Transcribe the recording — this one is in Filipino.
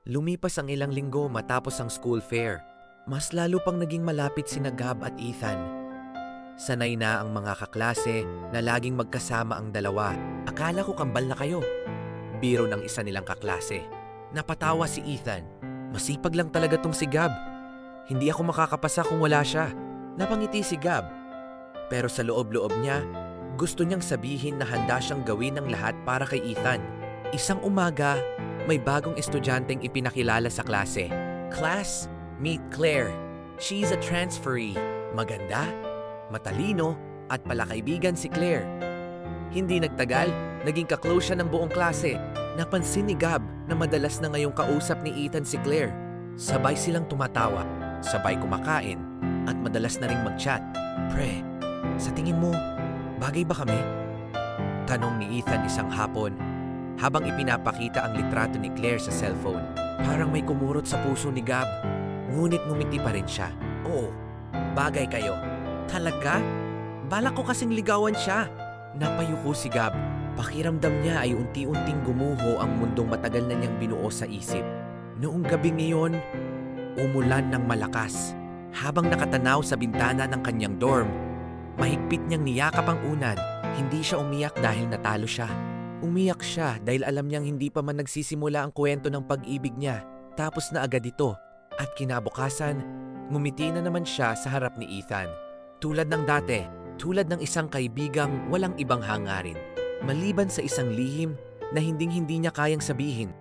Lumipas ang ilang linggo matapos ang school fair. Mas lalo pang naging malapit sina Gab at Ethan. Sanay na ang mga kaklase na laging magkasama ang dalawa. Akala ko kambal na kayo. Biro ng isa nilang kaklase. Napatawa si Ethan. Masipag lang talaga tong si Gab. Hindi ako makakapasa kung wala siya. Napangiti si Gab. Pero sa loob-loob niya, gusto niyang sabihin na handa siyang gawin ng lahat para kay Ethan. Isang umaga, may bagong estudyanteng ipinakilala sa klase. Class, meet Claire. She's a transferee. Maganda, matalino, at palakaibigan si Claire. Hindi nagtagal, naging kaklose siya ng buong klase. Napansin ni Gab na madalas na ngayong kausap ni Ethan si Claire. Sabay silang tumatawa, sabay kumakain, at madalas na ring mag-chat. Pre, sa tingin mo, bagay ba kami? Tanong ni Ethan isang hapon habang ipinapakita ang litrato ni Claire sa cellphone. Parang may kumurot sa puso ni Gab, ngunit ngumiti pa rin siya. Oo, bagay kayo. Talaga? Balak ko kasing ligawan siya. Napayuko si Gab. Pakiramdam niya ay unti-unting gumuho ang mundong matagal na niyang binuo sa isip. Noong gabing iyon, umulan ng malakas. Habang nakatanaw sa bintana ng kanyang dorm, mahigpit niyang niyakap ang unan. Hindi siya umiyak dahil natalo siya. Umiyak siya dahil alam niyang hindi pa man nagsisimula ang kwento ng pag-ibig niya. Tapos na agad ito. At kinabukasan, ngumiti na naman siya sa harap ni Ethan. Tulad ng dati, tulad ng isang kaibigang walang ibang hangarin. Maliban sa isang lihim na hinding-hindi niya kayang sabihin.